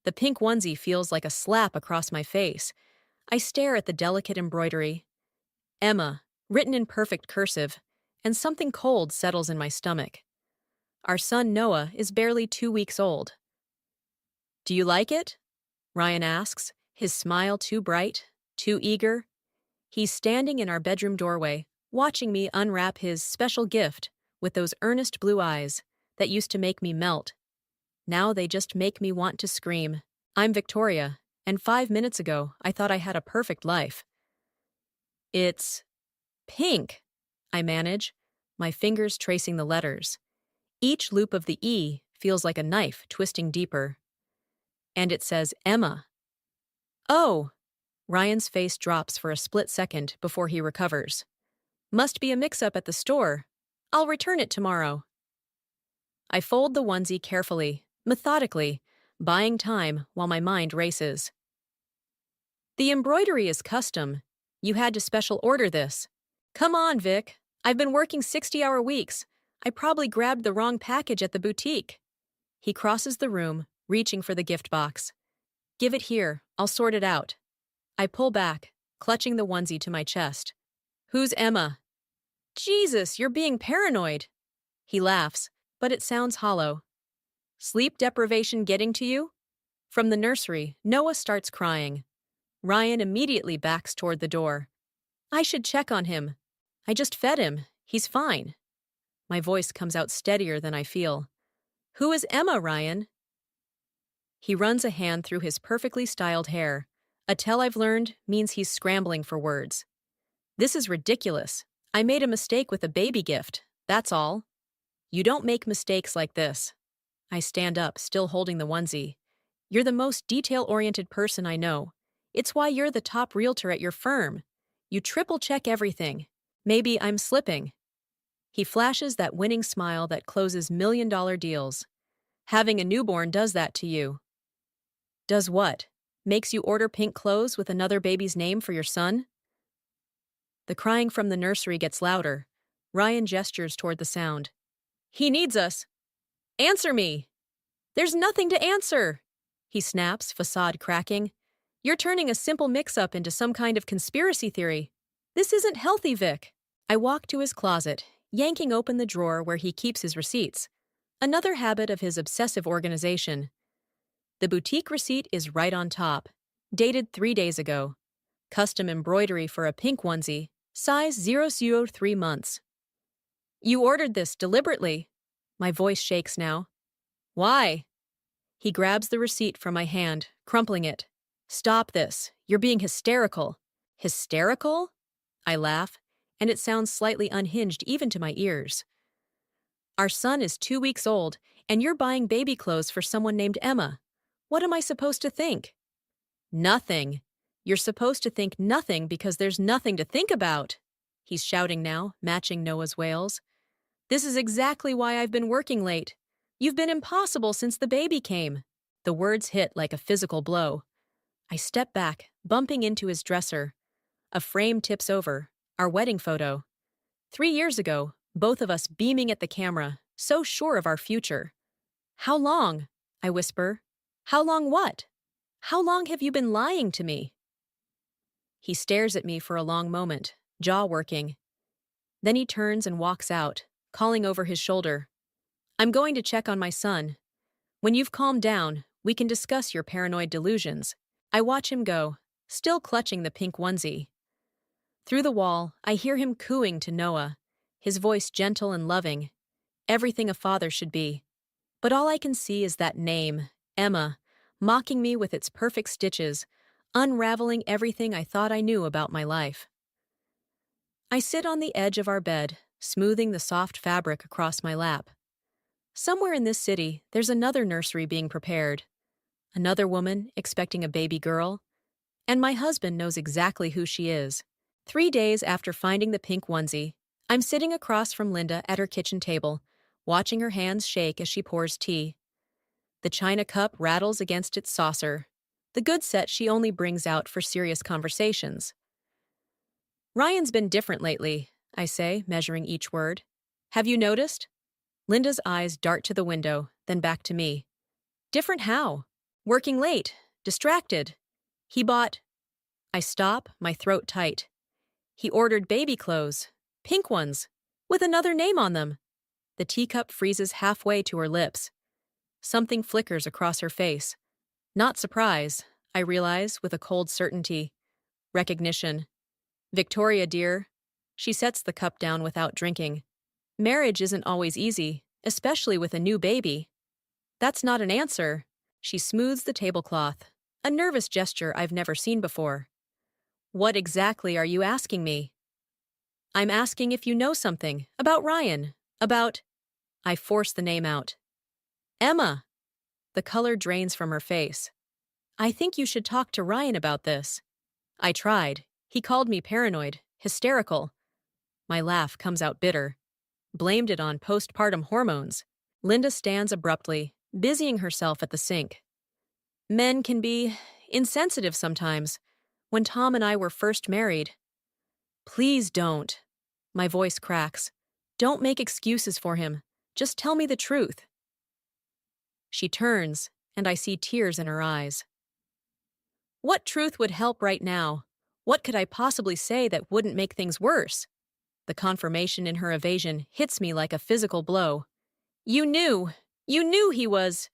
The pink onesie feels like a slap across my face. I stare at the delicate embroidery. Emma, written in perfect cursive, and something cold settles in my stomach. Our son Noah is barely 2 weeks old. Do you like it? Ryan asks, his smile too bright, too eager. He's standing in our bedroom doorway, watching me unwrap his special gift with those earnest blue eyes that used to make me melt. Now they just make me want to scream. I'm Victoria, and 5 minutes ago I thought I had a perfect life. It's pink, I manage, my fingers tracing the letters. Each loop of the E feels like a knife twisting deeper. And it says Emma. Oh! Ryan's face drops for a split second before he recovers. Must be a mix-up at the store. I'll return it tomorrow. I fold the onesie carefully, methodically, buying time while my mind races. The embroidery is custom. You had to special order this. Come on, Vic. I've been working 60-hour weeks. I probably grabbed the wrong package at the boutique. He crosses the room, reaching for the gift box. Give it here. I'll sort it out. I pull back, clutching the onesie to my chest. Who's Emma? Jesus, you're being paranoid. He laughs, but it sounds hollow. Sleep deprivation getting to you? From the nursery, Noah starts crying. Ryan immediately backs toward the door. I should check on him. I just fed him. He's fine. My voice comes out steadier than I feel. Who is Emma, Ryan? He runs a hand through his perfectly styled hair. A tell I've learned means he's scrambling for words. This is ridiculous. I made a mistake with a baby gift, that's all. You don't make mistakes like this. I stand up, still holding the onesie. You're the most detail-oriented person I know. It's why you're the top realtor at your firm. You triple-check everything. Maybe I'm slipping. He flashes that winning smile that closes million-dollar deals. Having a newborn does that to you. Does what? Makes you order pink clothes with another baby's name for your son? The crying from the nursery gets louder. Ryan gestures toward the sound. He needs us. Answer me! There's nothing to answer! He snaps, facade cracking. You're turning a simple mix-up into some kind of conspiracy theory. This isn't healthy, Vic. I walk to his closet, yanking open the drawer where he keeps his receipts. Another habit of his obsessive organization. The boutique receipt is right on top, dated 3 days ago. Custom embroidery for a pink onesie, size 003 months. You ordered this deliberately. My voice shakes now. Why? He grabs the receipt from my hand, crumpling it. Stop this. You're being hysterical. Hysterical? I laugh, and it sounds slightly unhinged even to my ears. Our son is 2 weeks old, and you're buying baby clothes for someone named Emma. What am I supposed to think? Nothing. You're supposed to think nothing because there's nothing to think about. He's shouting now, matching Noah's wails. This is exactly why I've been working late. You've been impossible since the baby came. The words hit like a physical blow. I step back, bumping into his dresser. A frame tips over, our wedding photo. 3 years ago, both of us beaming at the camera, so sure of our future. How long? I whisper. How long what? How long have you been lying to me? He stares at me for a long moment, jaw working. Then he turns and walks out, calling over his shoulder. I'm going to check on my son. When you've calmed down, we can discuss your paranoid delusions. I watch him go, still clutching the pink onesie. Through the wall, I hear him cooing to Noah, his voice gentle and loving, everything a father should be. But all I can see is that name, Emma, mocking me with its perfect stitches, unraveling everything I thought I knew about my life. I sit on the edge of our bed, smoothing the soft fabric across my lap. Somewhere in this city, there's another nursery being prepared. Another woman expecting a baby girl. And my husband knows exactly who she is. 3 days after finding the pink onesie, I'm sitting across from Linda at her kitchen table, watching her hands shake as she pours tea. The china cup rattles against its saucer, the good set she only brings out for serious conversations. Ryan's been different lately, I say, measuring each word. Have you noticed? Linda's eyes dart to the window, then back to me. Different how? Working late. Distracted. He bought. I stop, my throat tight. He ordered baby clothes. Pink ones. With another name on them. The teacup freezes halfway to her lips. Something flickers across her face. Not surprise, I realize with a cold certainty. Recognition. Victoria, dear. She sets the cup down without drinking. Marriage isn't always easy, especially with a new baby. That's not an answer. She smooths the tablecloth, a nervous gesture I've never seen before. What exactly are you asking me? I'm asking if you know something about Ryan, about. I force the name out. Emma. The color drains from her face. I think you should talk to Ryan about this. I tried. He called me paranoid, hysterical. My laugh comes out bitter. Blamed it on postpartum hormones. Linda stands abruptly, busying herself at the sink. Men can be insensitive sometimes. When Tom and I were first married. Please don't. My voice cracks. Don't make excuses for him. Just tell me the truth. She turns, and I see tears in her eyes. What truth would help right now? What could I possibly say that wouldn't make things worse? The confirmation in her evasion hits me like a physical blow. You knew he was.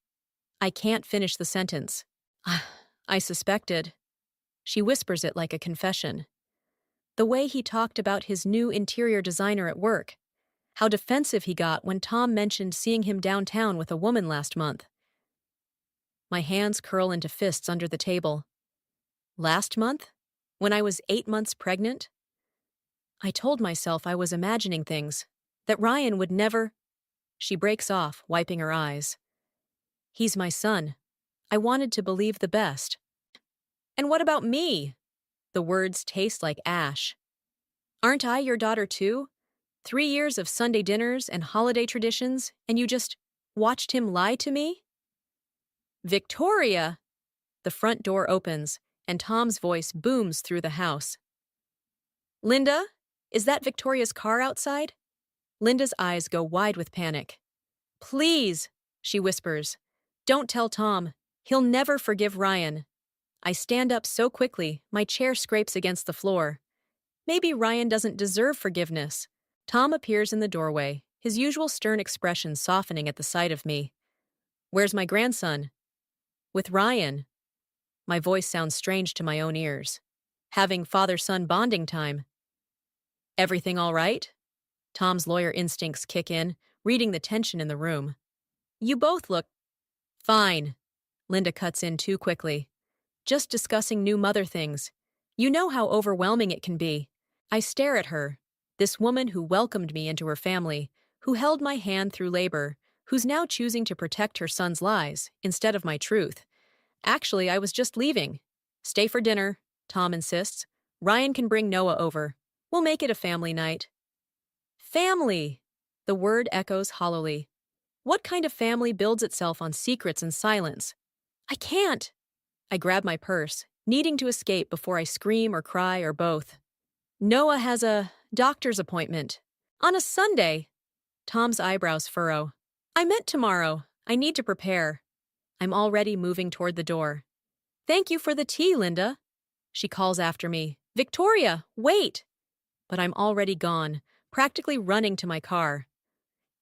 I can't finish the sentence. I suspected. She whispers it like a confession. The way he talked about his new interior designer at work. How defensive he got when Tom mentioned seeing him downtown with a woman last month. My hands curl into fists under the table. Last month? When I was 8 months pregnant? I told myself I was imagining things, that Ryan would never. She breaks off, wiping her eyes. He's my son. I wanted to believe the best. And what about me? The words taste like ash. Aren't I your daughter too? 3 years of Sunday dinners and holiday traditions, and you just watched him lie to me? Victoria! The front door opens, and Tom's voice booms through the house. Linda, is that Victoria's car outside? Linda's eyes go wide with panic. Please, she whispers. Don't tell Tom. He'll never forgive Ryan. I stand up so quickly, my chair scrapes against the floor. Maybe Ryan doesn't deserve forgiveness. Tom appears in the doorway, his usual stern expression softening at the sight of me. Where's my grandson? With Ryan. My voice sounds strange to my own ears. Having father-son bonding time. Everything all right? Tom's lawyer instincts kick in, reading the tension in the room. You both look fine. Linda cuts in too quickly. Just discussing new mother things. You know how overwhelming it can be. I stare at her, this woman who welcomed me into her family, who held my hand through labor, who's now choosing to protect her son's lies instead of my truth. Actually, I was just leaving. Stay for dinner, Tom insists. Ryan can bring Noah over. We'll make it a family night. Family! The word echoes hollowly. What kind of family builds itself on secrets and silence? I can't! I grab my purse, needing to escape before I scream or cry or both. Noah has a doctor's appointment. On a Sunday. Tom's eyebrows furrow. I meant tomorrow. I need to prepare. I'm already moving toward the door. Thank you for the tea, Linda. She calls after me. Victoria, wait! But I'm already gone, practically running to my car.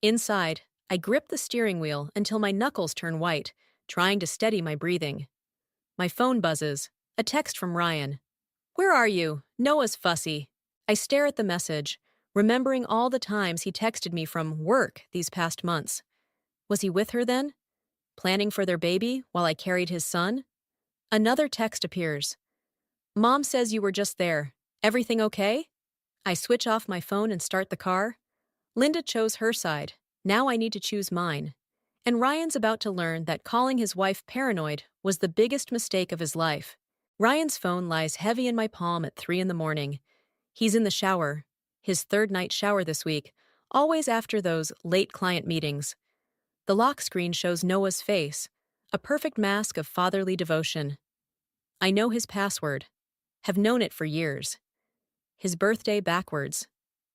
Inside, I grip the steering wheel until my knuckles turn white, trying to steady my breathing. My phone buzzes. A text from Ryan. Where are you? Noah's fussy. I stare at the message, remembering all the times he texted me from work these past months. Was he with her then? Planning for their baby while I carried his son? Another text appears. Mom says you were just there. Everything okay? I switch off my phone and start the car. Linda chose her side. Now I need to choose mine. And Ryan's about to learn that calling his wife paranoid was the biggest mistake of his life. Ryan's phone lies heavy in my palm at 3 a.m. He's in the shower. His third night shower this week, always after those late client meetings. The lock screen shows Noah's face, a perfect mask of fatherly devotion. I know his password, have known it for years. His birthday backwards.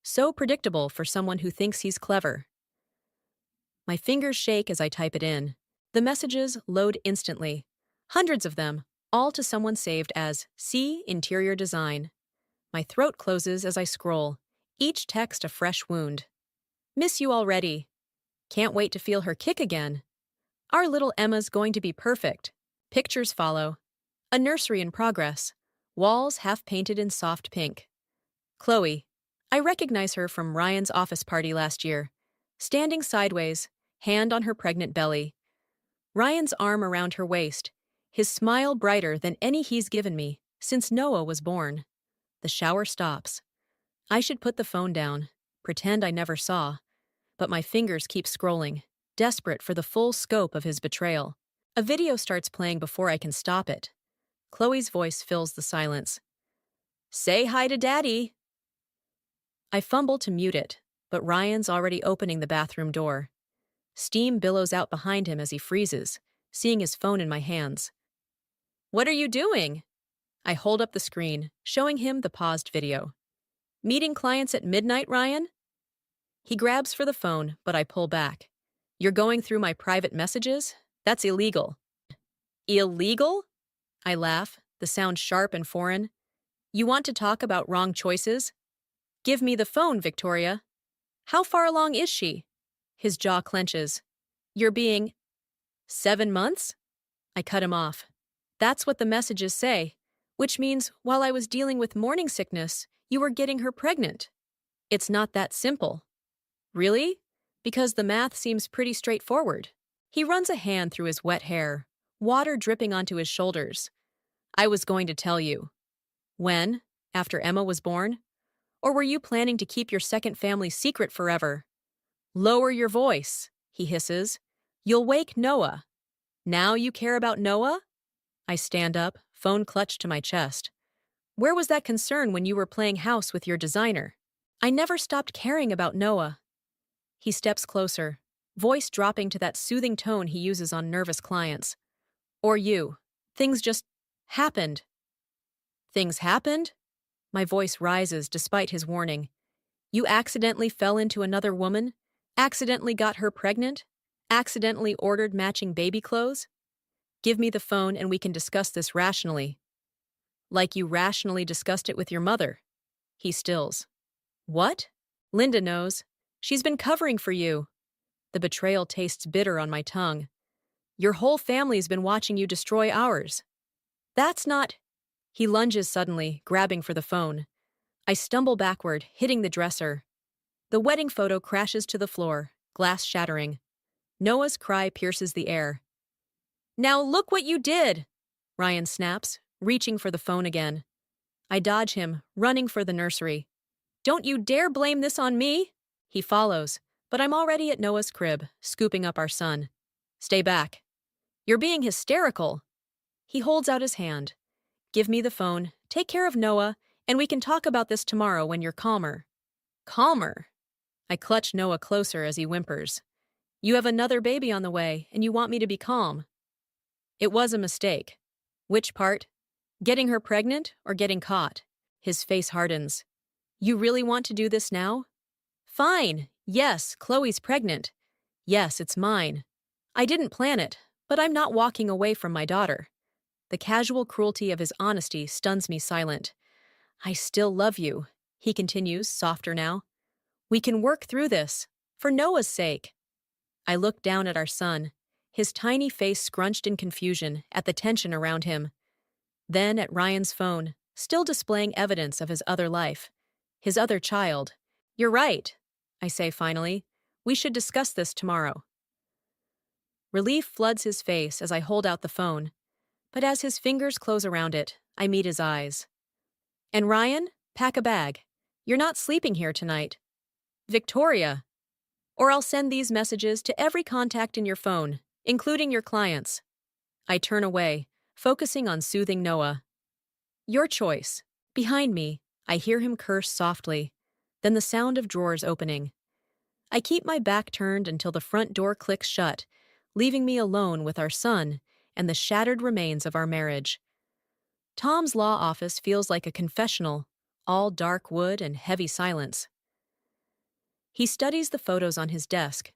So predictable for someone who thinks he's clever. My fingers shake as I type it in. The messages load instantly. Hundreds of them, all to someone saved as C Interior Design. My throat closes as I scroll, each text a fresh wound. Miss you already. Can't wait to feel her kick again. Our little Emma's going to be perfect. Pictures follow. A nursery in progress. Walls half painted in soft pink. Chloe. I recognize her from Ryan's office party last year. Standing sideways, hand on her pregnant belly. Ryan's arm around her waist, his smile brighter than any he's given me since Noah was born. The shower stops. I should put the phone down, pretend I never saw. But my fingers keep scrolling, desperate for the full scope of his betrayal. A video starts playing before I can stop it. Chloe's voice fills the silence. Say hi to Daddy. I fumble to mute it, but Ryan's already opening the bathroom door. Steam billows out behind him as he freezes, seeing his phone in my hands. What are you doing? I hold up the screen, showing him the paused video. Meeting clients at midnight, Ryan? He grabs for the phone, but I pull back. You're going through my private messages? That's illegal. Illegal? I laugh, the sound sharp and foreign. You want to talk about wrong choices? Give me the phone, Victoria. How far along is she? His jaw clenches. You're being 7 months? I cut him off. That's what the messages say, which means while I was dealing with morning sickness, you were getting her pregnant. It's not that simple. Really? Because the math seems pretty straightforward. He runs a hand through his wet hair, water dripping onto his shoulders. I was going to tell you. When? After Emma was born? Or were you planning to keep your second family secret forever? Lower your voice, he hisses. You'll wake Noah. Now you care about Noah? I stand up, phone clutched to my chest. Where was that concern when you were playing house with your designer? I never stopped caring about Noah. He steps closer, voice dropping to that soothing tone he uses on nervous clients. Or you. Things just happened. Things happened? My voice rises despite his warning. You accidentally fell into another woman? Accidentally got her pregnant? Accidentally ordered matching baby clothes? Give me the phone and we can discuss this rationally. Like you rationally discussed it with your mother. He stills. What? Linda knows. She's been covering for you. The betrayal tastes bitter on my tongue. Your whole family's been watching you destroy ours. That's not... He lunges suddenly, grabbing for the phone. I stumble backward, hitting the dresser. The wedding photo crashes to the floor, glass shattering. Noah's cry pierces the air. Now look what you did! Ryan snaps, reaching for the phone again. I dodge him, running for the nursery. Don't you dare blame this on me! He follows, but I'm already at Noah's crib, scooping up our son. Stay back. You're being hysterical. He holds out his hand. Give me the phone, take care of Noah, and we can talk about this tomorrow when you're calmer. Calmer? I clutch Noah closer as he whimpers. You have another baby on the way, and you want me to be calm. It was a mistake. Which part? Getting her pregnant or getting caught? His face hardens. You really want to do this now? Fine. Yes, Chloe's pregnant. Yes, it's mine. I didn't plan it, but I'm not walking away from my daughter. The casual cruelty of his honesty stuns me silent. I still love you, he continues, softer now. We can work through this, for Noah's sake. I look down at our son, his tiny face scrunched in confusion at the tension around him. Then at Ryan's phone, still displaying evidence of his other life, his other child. You're right, I say finally. We should discuss this tomorrow. Relief floods his face as I hold out the phone, but as his fingers close around it, I meet his eyes. And Ryan, pack a bag. You're not sleeping here tonight. Victoria. Or I'll send these messages to every contact in your phone, including your clients. I turn away, focusing on soothing Noah. Your choice. Behind me, I hear him curse softly, then the sound of drawers opening. I keep my back turned until the front door clicks shut, leaving me alone with our son and the shattered remains of our marriage. Tom's law office feels like a confessional, all dark wood and heavy silence. He studies the photos on his desk,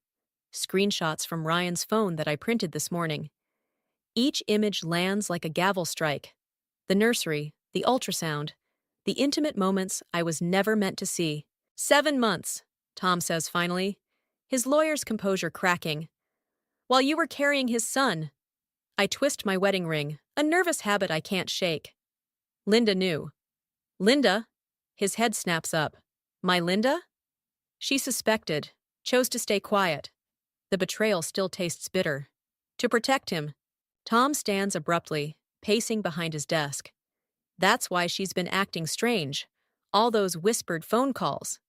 screenshots from Ryan's phone that I printed this morning. Each image lands like a gavel strike. The nursery, the ultrasound, the intimate moments I was never meant to see. 7 months, Tom says finally, his lawyer's composure cracking. While you were carrying his son. I twist my wedding ring, a nervous habit I can't shake. Linda knew. Linda? His head snaps up. My Linda? She suspected, chose to stay quiet. The betrayal still tastes bitter. To protect him, Tom stands abruptly, pacing behind his desk. That's why she's been acting strange. All those whispered phone calls.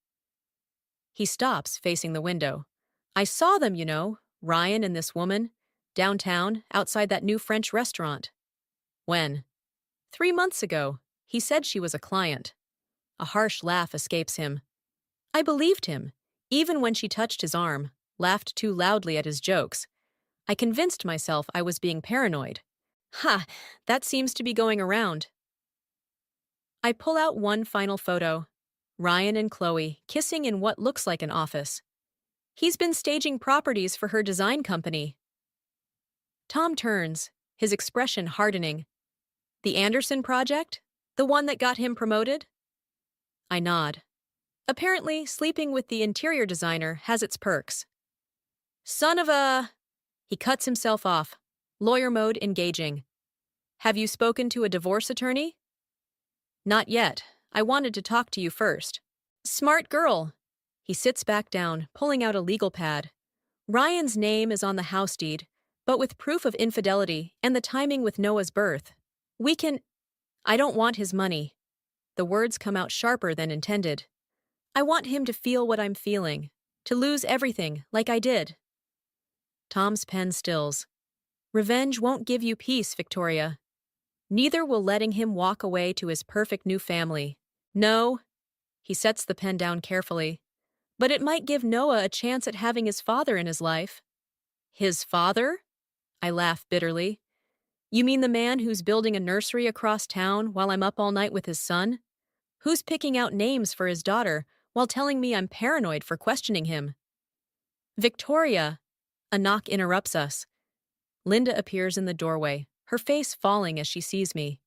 He stops, facing the window. I saw them, Ryan and this woman, downtown, outside that new French restaurant. When? 3 months ago. He said she was a client. A harsh laugh escapes him. I believed him, even when she touched his arm, laughed too loudly at his jokes. I convinced myself I was being paranoid. Ha! That seems to be going around. I pull out one final photo. Ryan and Chloe kissing in what looks like an office. He's been staging properties for her design company. Tom turns, his expression hardening. The Anderson project? The one that got him promoted? I nod. Apparently, sleeping with the interior designer has its perks. Son of a... He cuts himself off. Lawyer mode engaging. Have you spoken to a divorce attorney? Not yet. I wanted to talk to you first. Smart girl. He sits back down, pulling out a legal pad. Ryan's name is on the house deed, but with proof of infidelity and the timing with Noah's birth. We can... I don't want his money. The words come out sharper than intended. I want him to feel what I'm feeling, to lose everything like I did. Tom's pen stills. Revenge won't give you peace, Victoria. Neither will letting him walk away to his perfect new family. No. He sets the pen down carefully. But it might give Noah a chance at having his father in his life. His father? I laugh bitterly. You mean the man who's building a nursery across town while I'm up all night with his son? Who's picking out names for his daughter while telling me I'm paranoid for questioning him? Victoria! A knock interrupts us. Linda appears in the doorway, her face falling as she sees me.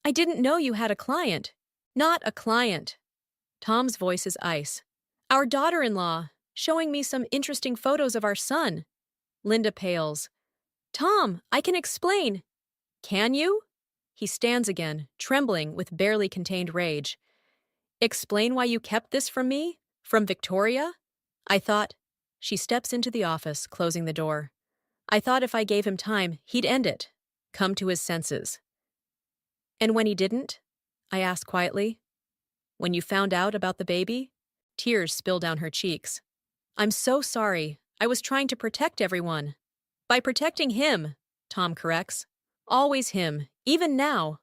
I didn't know you had a client. Not a client. Tom's voice is ice. Our daughter-in-law, showing me some interesting photos of our son. Linda pales. Tom, I can explain. Can you? He stands again, trembling with barely contained rage. Explain why you kept this from me? From Victoria? I thought... She steps into the office, closing the door. I thought if I gave him time, he'd end it, come to his senses. And when he didn't? I asked quietly. When you found out about the baby? Tears spill down her cheeks. I'm so sorry. I was trying to protect everyone. By protecting him, Tom corrects. Always him, even now.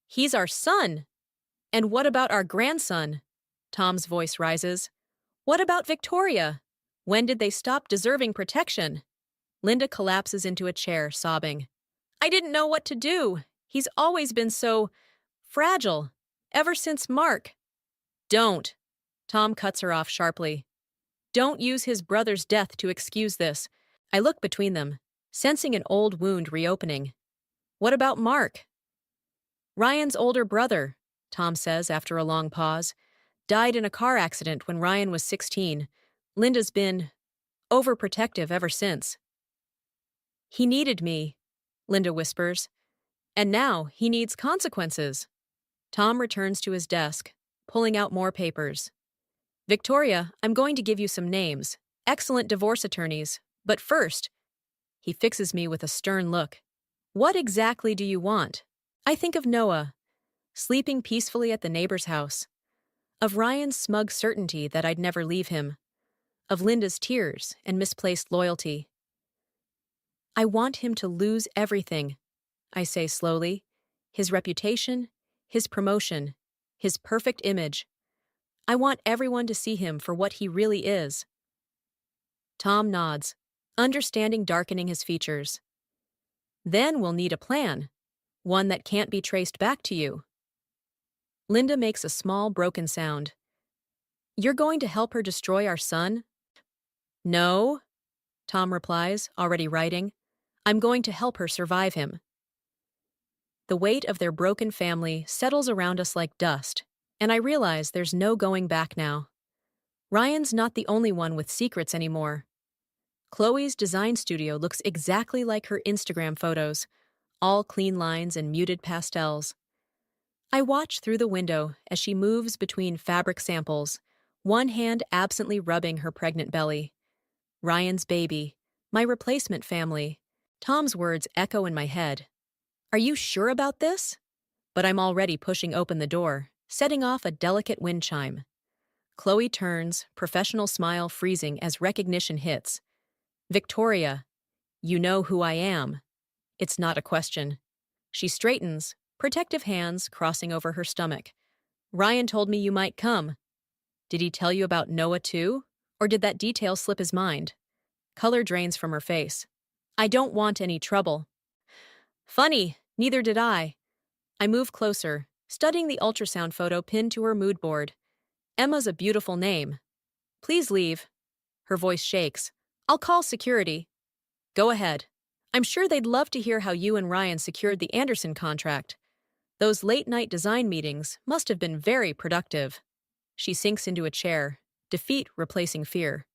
He's our son. And what about our grandson? Tom's voice rises. What about Victoria? When did they stop deserving protection? Linda collapses into a chair, sobbing. I didn't know what to do. He's always been so fragile, ever since Mark. Don't. Tom cuts her off sharply. Don't use his brother's death to excuse this. I look between them, sensing an old wound reopening. What about Mark? Ryan's older brother, Tom says after a long pause, died in a car accident when Ryan was 16. Linda's been overprotective ever since. He needed me, Linda whispers. And now he needs consequences. Tom returns to his desk, pulling out more papers. Victoria, I'm going to give you some names. Excellent divorce attorneys. But first, he fixes me with a stern look. What exactly do you want? I think of Noah, sleeping peacefully at the neighbor's house. Of Ryan's smug certainty that I'd never leave him. Of Linda's tears and misplaced loyalty. I want him to lose everything, I say slowly. His reputation, his promotion, his perfect image. I want everyone to see him for what he really is. Tom nods, understanding darkening his features. Then we'll need a plan, one that can't be traced back to you. Linda makes a small broken sound. You're going to help her destroy our son? No, Tom replies, already writing. I'm going to help her survive him. The weight of their broken family settles around us like dust, and I realize there's no going back now. Ryan's not the only one with secrets anymore. Chloe's design studio looks exactly like her Instagram photos, all clean lines and muted pastels. I watch through the window as she moves between fabric samples, one hand absently rubbing her pregnant belly. Ryan's baby, my replacement family. Tom's words echo in my head. Are you sure about this? But I'm already pushing open the door, setting off a delicate wind chime. Chloe turns, professional smile freezing as recognition hits. Victoria, you know who I am. It's not a question. She straightens, protective hands crossing over her stomach. Ryan told me you might come. Did he tell you about Noah too? Or did that detail slip his mind? Color drains from her face. I don't want any trouble. Funny, neither did I. I move closer, studying the ultrasound photo pinned to her mood board. Emma's a beautiful name. Please leave. Her voice shakes. I'll call security. Go ahead. I'm sure they'd love to hear how you and Ryan secured the Anderson contract. Those late-night design meetings must have been very productive. She sinks into a chair, defeat replacing fear.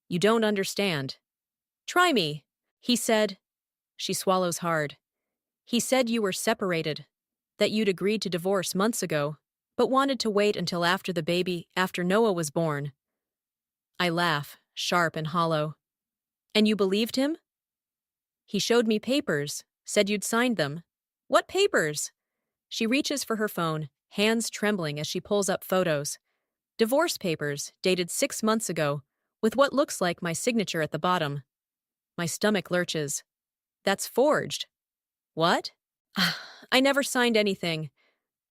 You don't understand. Try me, he said. She swallows hard. He said you were separated, that you'd agreed to divorce months ago, but wanted to wait until after the baby, after Noah was born. I laugh, sharp and hollow. And you believed him? He showed me papers, said you'd signed them. What papers? She reaches for her phone, hands trembling as she pulls up photos. Divorce papers, dated 6 months ago, with what looks like my signature at the bottom. My stomach lurches. That's forged. What? I never signed anything.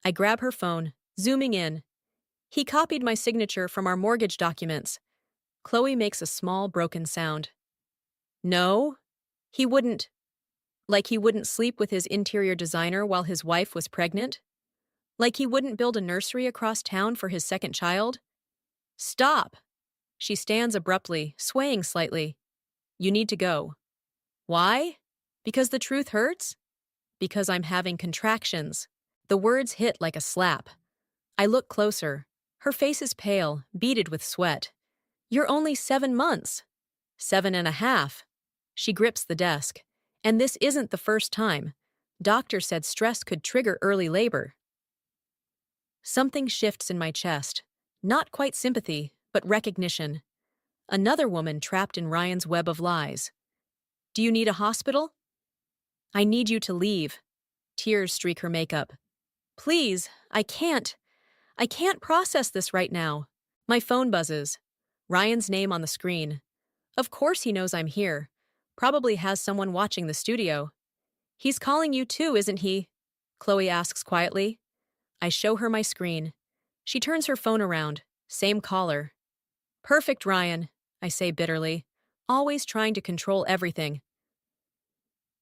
I grab her phone, zooming in. He copied my signature from our mortgage documents. Chloe makes a small, broken sound. No? He wouldn't. Like he wouldn't sleep with his interior designer while his wife was pregnant? Like he wouldn't build a nursery across town for his second child? Stop! She stands abruptly, swaying slightly. You need to go. Why? Because the truth hurts? Because I'm having contractions. The words hit like a slap. I look closer. Her face is pale, beaded with sweat. You're only 7 months. 7.5. She grips the desk. And this isn't the first time. Doctor said stress could trigger early labor. Something shifts in my chest. Not quite sympathy, but recognition. Another woman trapped in Ryan's web of lies. Do you need a hospital? I need you to leave. Tears streak her makeup. Please, I can't. I can't process this right now. My phone buzzes. Ryan's name on the screen. Of course he knows I'm here. Probably has someone watching the studio. He's calling you too, isn't he? Chloe asks quietly. I show her my screen. She turns her phone around. Same caller. Perfect, Ryan, I say bitterly. Always trying to control everything.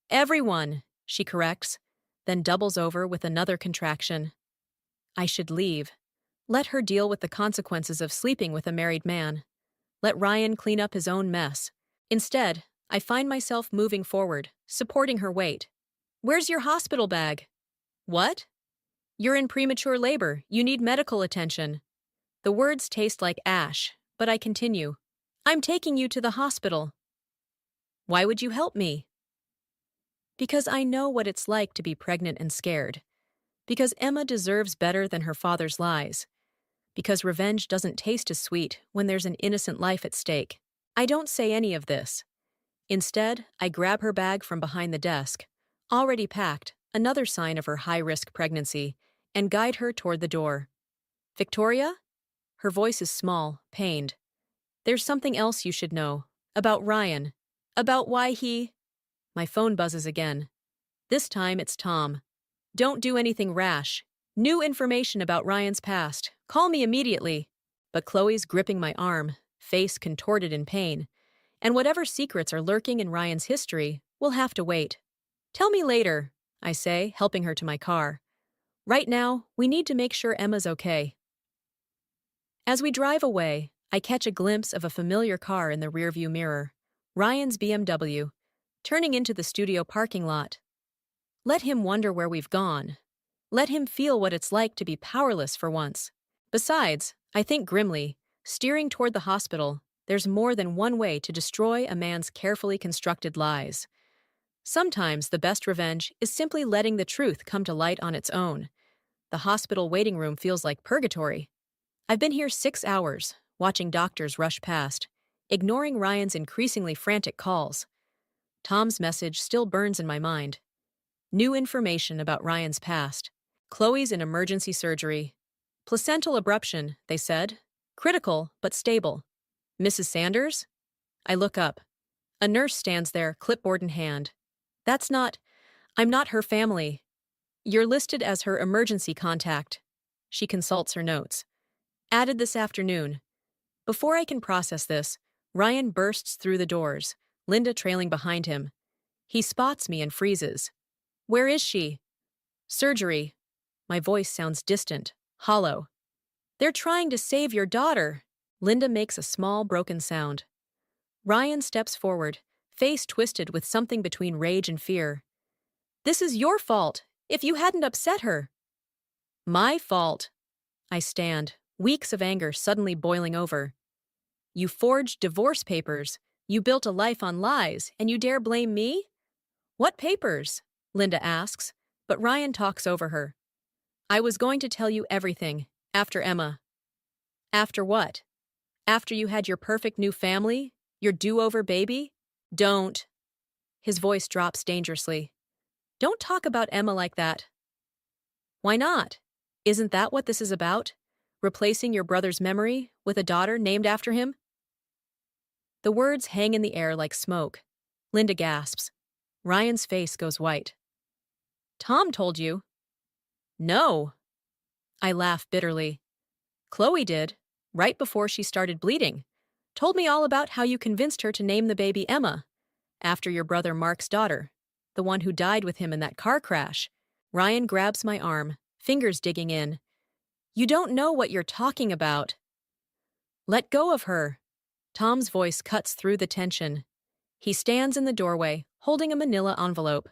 Everyone, she corrects, then doubles over with another contraction. I should leave. Let her deal with the consequences of sleeping with a married man. Let Ryan clean up his own mess. Instead, I find myself moving forward, supporting her weight. Where's your hospital bag? What? You're in premature labor. You need medical attention. The words taste like ash, but I continue. I'm taking you to the hospital. Why would you help me? Because I know what it's like to be pregnant and scared. Because Emma deserves better than her father's lies. Because revenge doesn't taste as sweet when there's an innocent life at stake. I don't say any of this. Instead, I grab her bag from behind the desk, already packed, another sign of her high-risk pregnancy, and guide her toward the door. Victoria? Her voice is small, pained. There's something else you should know. About Ryan. About why he… My phone buzzes again. This time it's Tom. Don't do anything rash. New information about Ryan's past. Call me immediately. But Chloe's gripping my arm, face contorted in pain. And whatever secrets are lurking in Ryan's history will have to wait. Tell me later, I say, helping her to my car. Right now, we need to make sure Emma's okay. As we drive away, I catch a glimpse of a familiar car in the rearview mirror. Ryan's BMW. turning into the studio parking lot. Let him wonder where we've gone. Let him feel what it's like to be powerless for once. Besides, I think grimly, steering toward the hospital, there's more than one way to destroy a man's carefully constructed lies. Sometimes the best revenge is simply letting the truth come to light on its own. The hospital waiting room feels like purgatory. I've been here 6 hours, watching doctors rush past, ignoring Ryan's increasingly frantic calls. Tom's message still burns in my mind. New information about Ryan's past. Chloe's in emergency surgery. Placental abruption, they said. Critical, but stable. Mrs. Sanders? I look up. A nurse stands there, clipboard in hand. I'm not her family. You're listed as her emergency contact. She consults her notes. Added this afternoon. Before I can process this, Ryan bursts through the doors, Linda trailing behind him. He spots me and freezes. Where is she? Surgery. My voice sounds distant, hollow. They're trying to save your daughter. Linda makes a small, broken sound. Ryan steps forward, face twisted with something between rage and fear. This is your fault, if you hadn't upset her. My fault. I stand, weeks of anger suddenly boiling over. You forged divorce papers, you built a life on lies, and you dare blame me? What papers? Linda asks, but Ryan talks over her. I was going to tell you everything, after Emma. After what? After you had your perfect new family? Your do-over baby? Don't. His voice drops dangerously. Don't talk about Emma like that. Why not? Isn't that what this is about? Replacing your brother's memory with a daughter named after him? The words hang in the air like smoke. Linda gasps. Ryan's face goes white. Tom told you. No. I laugh bitterly. Chloe did, right before she started bleeding. Told me all about how you convinced her to name the baby Emma, after your brother Mark's daughter, the one who died with him in that car crash. Ryan grabs my arm, fingers digging in. You don't know what you're talking about. Let go of her. Tom's voice cuts through the tension. He stands in the doorway, holding a manila envelope.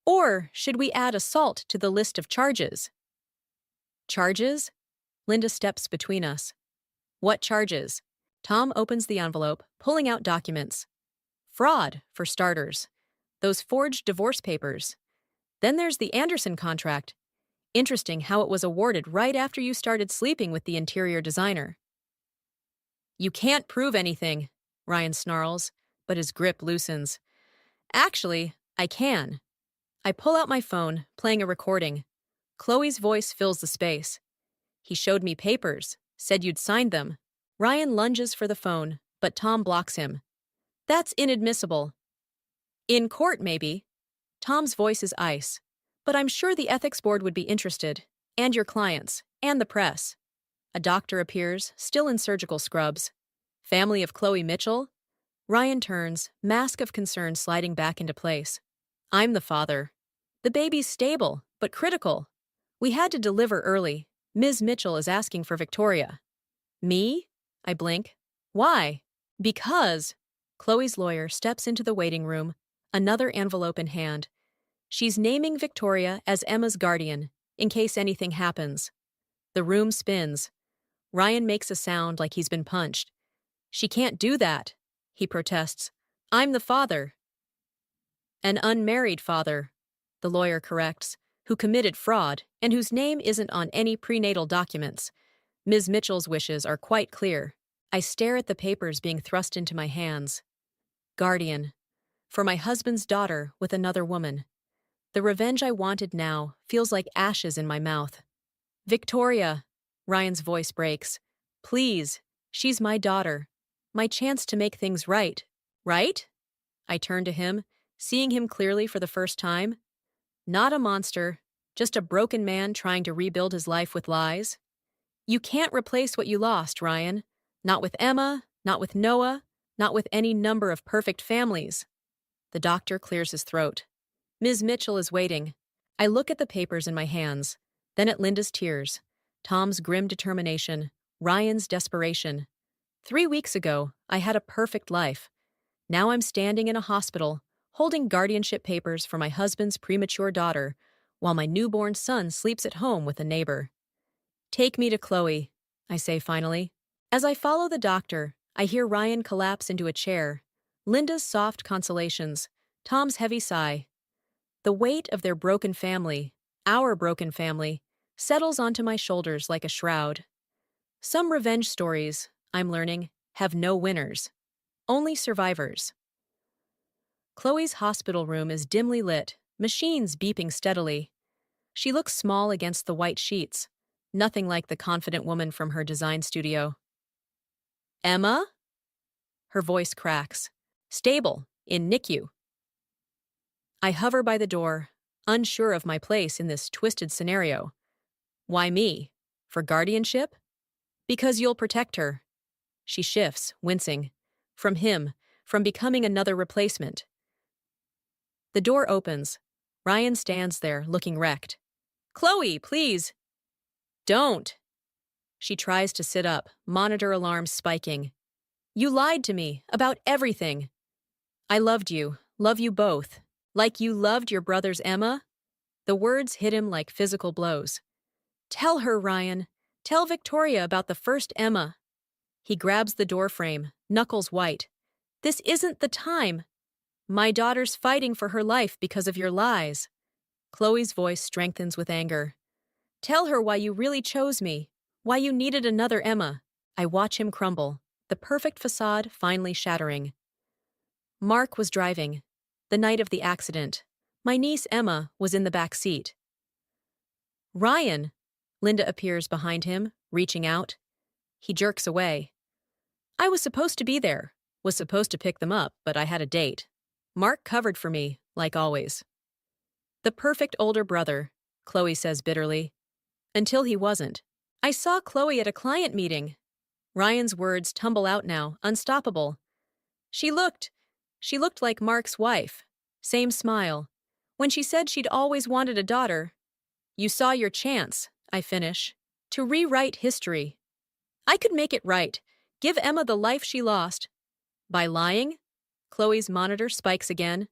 Or should we add assault to the list of charges? Charges? Linda steps between us. What charges? Tom opens the envelope, pulling out documents. Fraud, for starters. Those forged divorce papers. Then there's the Anderson contract. Interesting how it was awarded right after you started sleeping with the interior designer. You can't prove anything, Ryan snarls, but his grip loosens. Actually, I can. I pull out my phone, playing a recording. Chloe's voice fills the space. He showed me papers, said you'd signed them. Ryan lunges for the phone, but Tom blocks him. That's inadmissible. In court, maybe. Tom's voice is ice. But I'm sure the ethics board would be interested, and your clients, and the press. A doctor appears, still in surgical scrubs. Family of Chloe Mitchell? Ryan turns, mask of concern sliding back into place. I'm the father. The baby's stable, but critical. We had to deliver early. Ms. Mitchell is asking for Victoria. Me? I blink. Why? Because. Chloe's lawyer steps into the waiting room, another envelope in hand. She's naming Victoria as Emma's guardian, in case anything happens. The room spins. Ryan makes a sound like he's been punched. She can't do that, he protests. I'm the father. An unmarried father, the lawyer corrects, who committed fraud and whose name isn't on any prenatal documents. Ms. Mitchell's wishes are quite clear. I stare at the papers being thrust into my hands. Guardian. For my husband's daughter with another woman. The revenge I wanted now feels like ashes in my mouth. Victoria, Ryan's voice breaks. Please, she's my daughter. My chance to make things right. Right? I turn to him, seeing him clearly for the first time. Not a monster, just a broken man trying to rebuild his life with lies. You can't replace what you lost, Ryan. Not with Emma, not with Noah, not with any number of perfect families. The doctor clears his throat. Ms. Mitchell is waiting. I look at the papers in my hands, then at Linda's tears, Tom's grim determination, Ryan's desperation. 3 weeks ago, I had a perfect life. Now I'm standing in a hospital, holding guardianship papers for my husband's premature daughter, while my newborn son sleeps at home with a neighbor. Take me to Chloe, I say finally. As I follow the doctor, I hear Ryan collapse into a chair, Linda's soft consolations, Tom's heavy sigh. The weight of their broken family, our broken family, settles onto my shoulders like a shroud. Some revenge stories, I'm learning, have no winners, only survivors. Chloe's hospital room is dimly lit, machines beeping steadily. She looks small against the white sheets, nothing like the confident woman from her design studio. Emma? Her voice cracks. Stable, in NICU. I hover by the door, unsure of my place in this twisted scenario. Why me? For guardianship? Because you'll protect her. She shifts, wincing. From him, from becoming another replacement. The door opens. Ryan stands there, looking wrecked. Chloe, please! Don't! She tries to sit up, monitor alarms spiking. You lied to me, about everything. I loved you, love you both. Like you loved your brothers Emma? The words hit him like physical blows. Tell her, Ryan. Tell Victoria about the first Emma. He grabs the doorframe, knuckles white. This isn't the time. My daughter's fighting for her life because of your lies. Chloe's voice strengthens with anger. Tell her why you really chose me, why you needed another Emma. I watch him crumble, the perfect facade finally shattering. Mark was driving. The night of the accident. My niece Emma was in the back seat. Ryan! Linda appears behind him, reaching out. He jerks away. I was supposed to be there, was supposed to pick them up, but I had a date. Mark covered for me, like always. The perfect older brother, Chloe says bitterly. Until he wasn't. I saw Chloe at a client meeting. Ryan's words tumble out now, unstoppable. She looked like Mark's wife. Same smile. When she said she'd always wanted a daughter. You saw your chance, I finish. To rewrite history. I could make it right. Give Emma the life she lost. By lying? Chloe's monitor spikes again.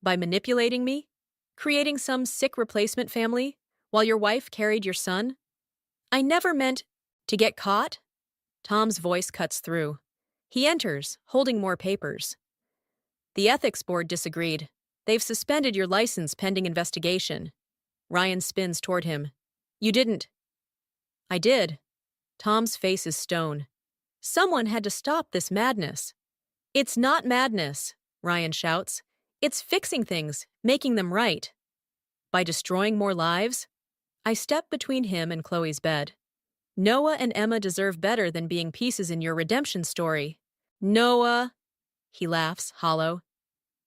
By manipulating me? Creating some sick replacement family while your wife carried your son? I never meant to get caught. Tom's voice cuts through. He enters, holding more papers. The ethics board disagreed. They've suspended your license pending investigation. Ryan spins toward him. You didn't. I did. Tom's face is stone. Someone had to stop this madness. It's not madness, Ryan shouts. It's fixing things, making them right. By destroying more lives? I step between him and Chloe's bed. Noah and Emma deserve better than being pieces in your redemption story. Noah, he laughs, hollow.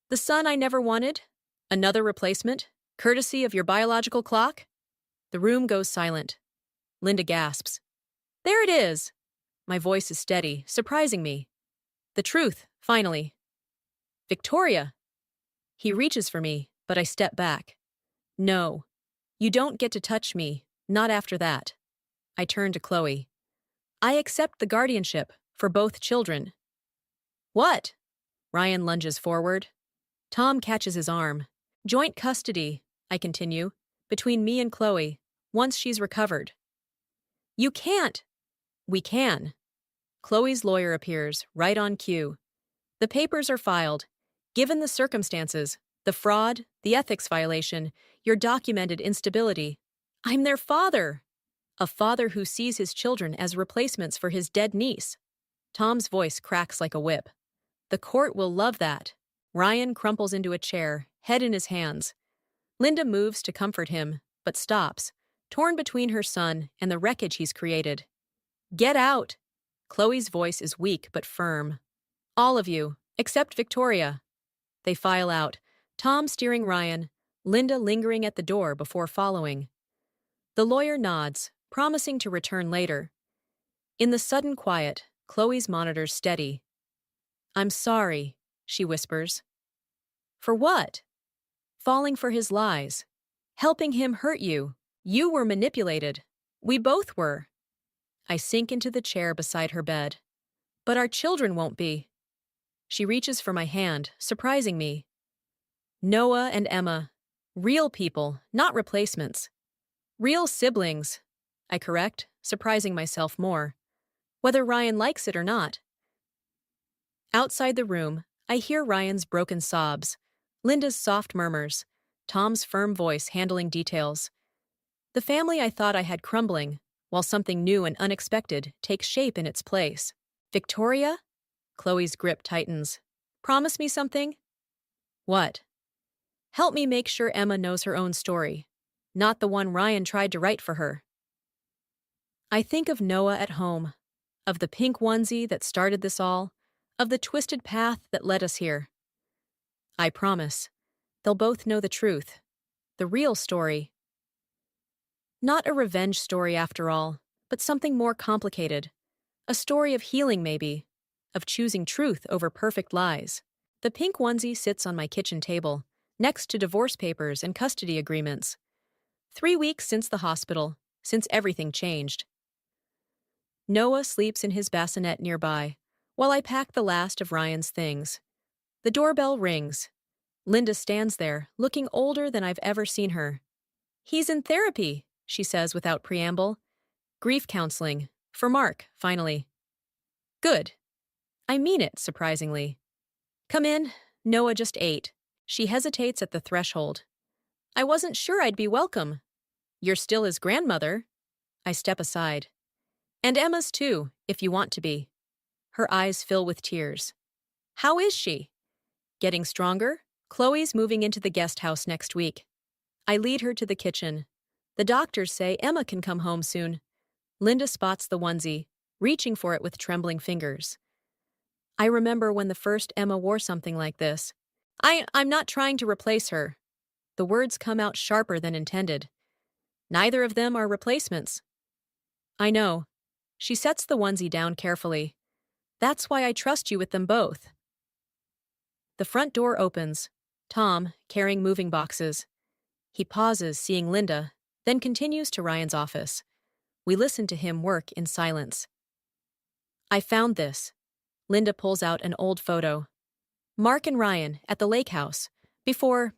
The son I never wanted? Another replacement? Courtesy of your biological clock? The room goes silent. Linda gasps. There it is. My voice is steady, surprising me. The truth, finally. Victoria. He reaches for me, but I step back. No. You don't get to touch me, not after that. I turn to Chloe. I accept the guardianship for both children. What? Ryan lunges forward. Tom catches his arm. Joint custody, I continue, between me and Chloe, once she's recovered. You can't. We can. Chloe's lawyer appears, right on cue. The papers are filed. Given the circumstances, the fraud, the ethics violation, your documented instability, I'm their father. A father who sees his children as replacements for his dead niece. Tom's voice cracks like a whip. The court will love that. Ryan crumples into a chair, head in his hands. Linda moves to comfort him, but stops, torn between her son and the wreckage he's created. Get out! Chloe's voice is weak but firm. All of you, except Victoria. They file out, Tom steering Ryan, Linda lingering at the door before following. The lawyer nods, promising to return later. In the sudden quiet, Chloe's monitors steady. I'm sorry, she whispers. For what? Falling for his lies. Helping him hurt you. You were manipulated. We both were. I sink into the chair beside her bed. But our children won't be. She reaches for my hand, surprising me. Noah and Emma. Real people, not replacements. Real siblings, I correct, surprising myself more. Whether Ryan likes it or not. Outside the room, I hear Ryan's broken sobs, Linda's soft murmurs, Tom's firm voice handling details. The family I thought I had crumbling, while something new and unexpected takes shape in its place. Victoria? Chloe's grip tightens. Promise me something? What? Help me make sure Emma knows her own story, not the one Ryan tried to write for her. I think of Noah at home, of the pink onesie that started this all, of the twisted path that led us here. I promise, they'll both know the truth, the real story. Not a revenge story after all, but something more complicated. A story of healing, maybe, of choosing truth over perfect lies. The pink onesie sits on my kitchen table, next to divorce papers and custody agreements. 3 weeks since the hospital, since everything changed. Noah sleeps in his bassinet nearby, while I pack the last of Ryan's things. The doorbell rings. Linda stands there, looking older than I've ever seen her. He's in therapy, she says without preamble. Grief counseling. For Mark, finally. Good. I mean it, surprisingly. Come in, Noah just ate. She hesitates at the threshold. I wasn't sure I'd be welcome. You're still his grandmother. I step aside. And Emma's too, if you want to be. Her eyes fill with tears. How is she? Getting stronger? Chloe's moving into the guest house next week. I lead her to the kitchen. The doctors say Emma can come home soon. Linda spots the onesie, reaching for it with trembling fingers. I remember when the first Emma wore something like this. I'm not trying to replace her. The words come out sharper than intended. Neither of them are replacements. I know. She sets the onesie down carefully. That's why I trust you with them both. The front door opens. Tom, carrying moving boxes. He pauses, seeing Linda, then continues to Ryan's office. We listen to him work in silence. I found this. Linda pulls out an old photo. Mark and Ryan at the lake house. Before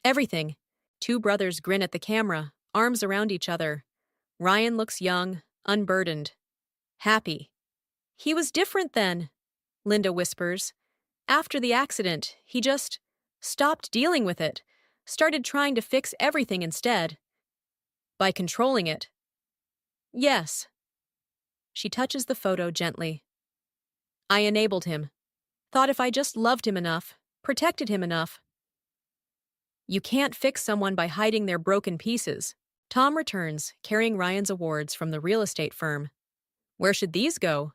everything. 2 brothers grin at the camera, arms around each other. Ryan looks young, unburdened, happy. He was different then, Linda whispers. After the accident, he just stopped dealing with it, started trying to fix everything instead. By controlling it. Yes. She touches the photo gently. I enabled him. Thought if I just loved him enough, protected him enough. You can't fix someone by hiding their broken pieces. Tom returns, carrying Ryan's awards from the real estate firm. Where should these go?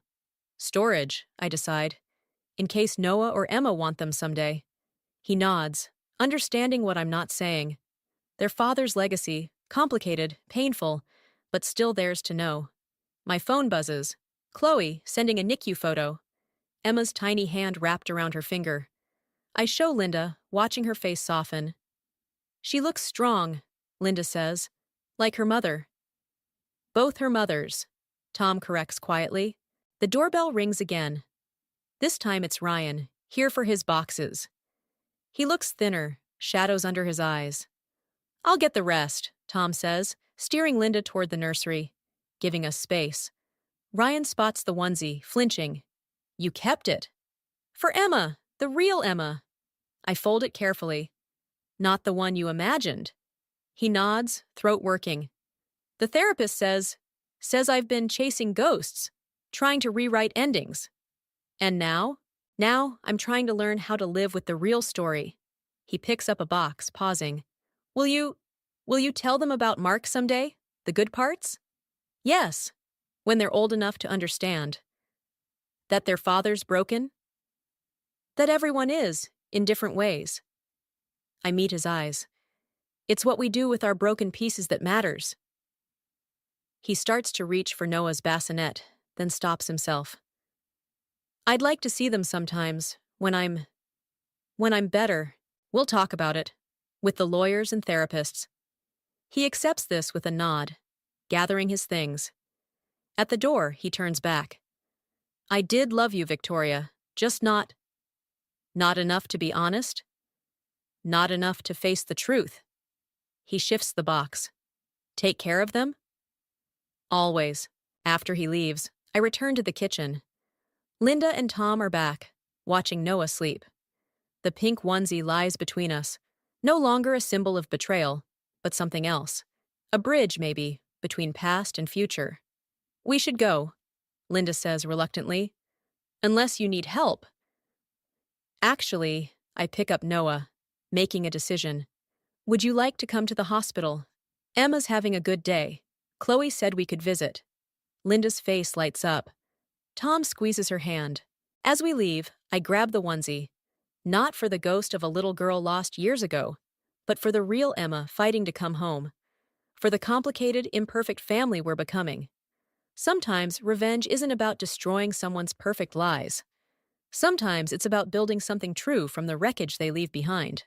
Storage, I decide, in case Noah or Emma want them someday. He nods, understanding what I'm not saying. Their father's legacy, complicated, painful, but still theirs to know. My phone buzzes. Chloe, sending a NICU photo. Emma's tiny hand wrapped around her finger. I show Linda, watching her face soften. She looks strong, Linda says, like her mother. Both her mothers, Tom corrects quietly. The doorbell rings again. This time it's Ryan, here for his boxes. He looks thinner, shadows under his eyes. I'll get the rest, Tom says, steering Linda toward the nursery, giving us space. Ryan spots the onesie, flinching. You kept it. For Emma, the real Emma. I fold it carefully. Not the one you imagined. He nods, throat working. The therapist says I've been chasing ghosts, trying to rewrite endings. And now I'm trying to learn how to live with the real story. He picks up a box, pausing. Will you tell them about Mark someday? The good parts? Yes, when they're old enough to understand. That their father's broken? That everyone is, in different ways. I meet his eyes. It's what we do with our broken pieces that matters. He starts to reach for Noah's bassinet, then stops himself. I'd like to see them sometimes, when I'm better. We'll talk about it, with the lawyers and therapists. He accepts this with a nod, gathering his things. At the door, he turns back. I did love you, Victoria, just not enough to be honest. Not enough to face the truth. He shifts the box. Take care of them? Always. After he leaves, I return to the kitchen. Linda and Tom are back, watching Noah sleep. The pink onesie lies between us, no longer a symbol of betrayal, but something else. A bridge, maybe, between past and future. We should go, Linda says reluctantly. Unless you need help. Actually, I pick up Noah, making a decision. Would you like to come to the hospital? Emma's having a good day. Chloe said we could visit. Linda's face lights up. Tom squeezes her hand. As we leave, I grab the onesie. Not for the ghost of a little girl lost years ago, but for the real Emma fighting to come home. For the complicated, imperfect family we're becoming. Sometimes revenge isn't about destroying someone's perfect lies. Sometimes it's about building something true from the wreckage they leave behind.